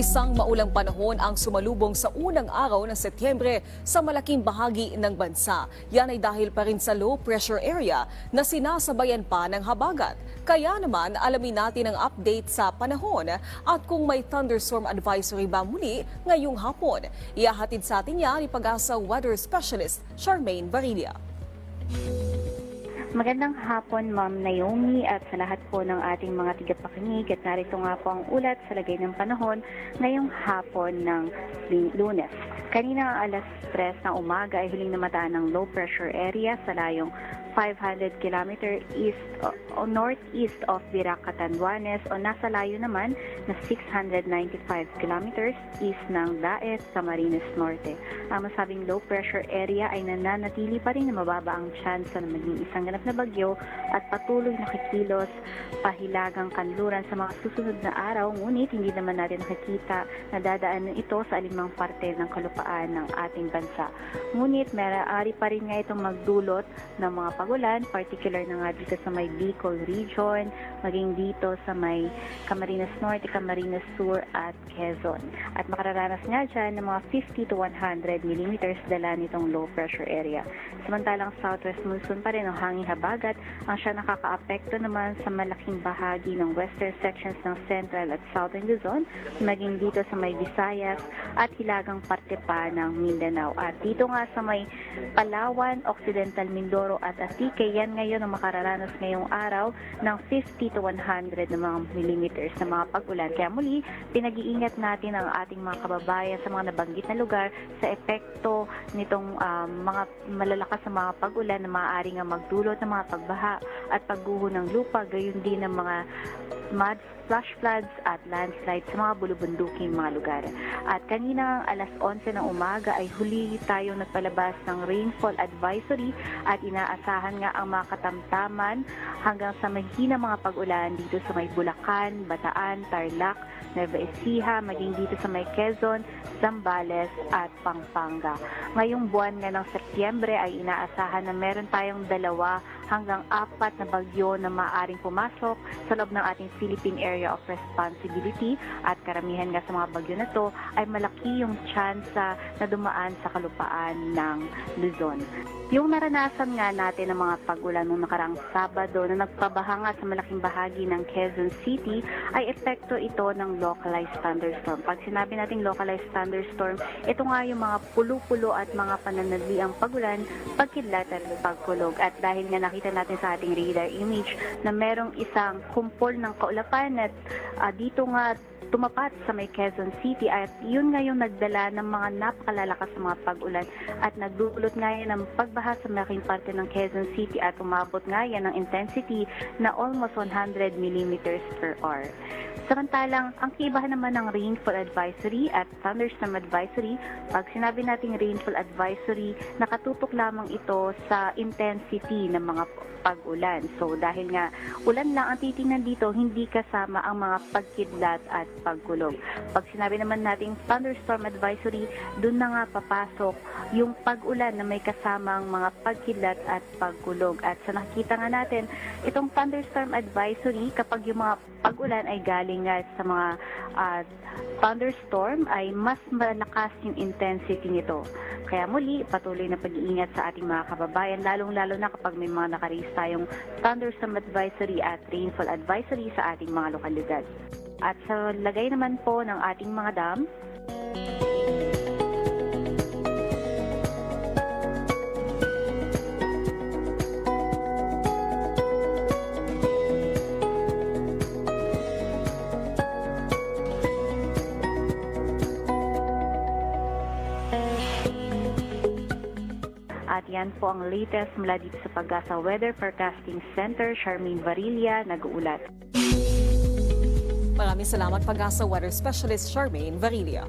Isang maulang panahon ang sumalubong sa unang araw ng Setyembre sa malaking bahagi ng bansa. Yan ay dahil pa rin sa low pressure area na sinasabayan pa ng habagat. Kaya naman alamin natin ang update sa panahon at kung may thunderstorm advisory ba muli ngayong hapon. Ihahatid sa atin yan ni Pag-asa Weather Specialist Charmaine Varilla. Magandang hapon, Ma'am Naomi, at sa lahat po ng ating mga tigapakinig. At narito nga po ang ulat sa lagay ng panahon ngayong hapon ng Lunes. Kanina alas 3 ng umaga ay huling namataan ng low pressure area sa layong 500 km east o northeast of Virac, Catanduanes o nasa layo naman na 695 km east ng Daet, Camarines Norte. Ang masabing low pressure area ay nananatili pa rin na mababa ang tsansa na maging isang ganap na bagyo at patuloy na kikilos pahilagang kanluran sa mga susunod na araw, ngunit hindi naman natin nakikita na dadaanan ito sa alinmang parte ng kalupaan ng ating bansa. Ngunit maaari pa rin nga itong magdulot ng mga pagulan, particular na nga dito sa may Bicol region, maging dito sa may Camarines Norte, Camarines Sur at Quezon. At makararanas nga dyan ng mga 50 to 100 millimeters dala nitong low pressure area. Samantalang southwest monsoon pa rin ang hanging habagat ang siya nakakaapekto naman sa malaking bahagi ng western sections ng Central at Southern Luzon, maging dito sa may Visayas at hilagang parte pa ng Mindanao. At dito nga sa may Palawan, Occidental Mindoro at Antique, yan ngayon ang makararanas ngayong araw ng 50 to 100 na mga millimeters na mga pag-ulan. Kaya muli, pinag-iingat natin ang ating mga kababayan sa mga nabanggit na lugar sa epekto nitong mga malalakas na mga pag-ulan na maaari nga magdulot ng mga pagbaha at pagguho ng lupa, gayon din ng mga flash floods at landslides sa mga bulubunduking mga lugar. At kanina alas 11 ng umaga ay huli tayong nagpalabas ng rainfall advisory at inaasahan nga ang mga katamtaman hanggang sa mahina mga pag-ulan dito sa may Bulacan, Bataan, Tarlac, Nueva Ecija, maging dito sa may Quezon, Zambales at Pampanga. Ngayong buwan nga ng Setyembre ay inaasahan na meron tayong 2 hanggang 4 na bagyo na maaaring pumasok sa loob ng ating Philippine Area of Responsibility at karamihan nga sa mga bagyo na to ay malaki yung tsansa na dumaan sa kalupaan ng Luzon. Yung naranasan nga natin ng mga pag-ulan noong nakaraang Sabado na nagpabaha nga sa malaking bahagi ng Quezon City ay epekto ito ng localized thunderstorm. Pag sinabi nating localized thunderstorm, ito nga yung mga pulo-pulo at mga pananaliang pag-ulan, pagkidlat at pagkulog. At dahil nga nakita natin sa ating radar image na merong isang kumpol ng kaulapan at dito nga tumapat sa may Quezon City at yun nga yung nagdala ng mga napakalalakas na mga pag-ulan at nagdulot nga yan ng pagbaha sa malaking parte ng Quezon City at umabot nga yan ng intensity na almost 100 millimeters per hour. Samantalang, ang kaibahan naman ng rainfall advisory at thunderstorm advisory, pag sinabi nating rainfall advisory, nakatutok lamang ito sa intensity ng mga pag-ulan. So, dahil nga ulan lang ang titingnan dito, hindi kasama ang mga pagkidlat at pagkulog. Pag sinabi naman nating thunderstorm advisory, dun na nga papasok yung pag-ulan na may kasamang mga pagkidlat at pagkulog. At sa nakikita nga natin, itong thunderstorm advisory, kapag yung mga pag-ulan ay galing nga sa mga thunderstorm, ay mas malakas yung intensity nito. Kaya muli, patuloy na pag-iingat sa ating mga kababayan, lalong-lalo na kapag may mga nakaris tayong thunderstorm advisory at rainfall advisory sa ating mga lokalidad. At sa lagay naman po ng ating mga dam, at yan po ang latest mula dito sa Pag-asa Weather Forecasting Center. Charmaine Varilla, nag-uulat. Maraming salamat Pag-asa Weather Specialist Charmaine Varilla.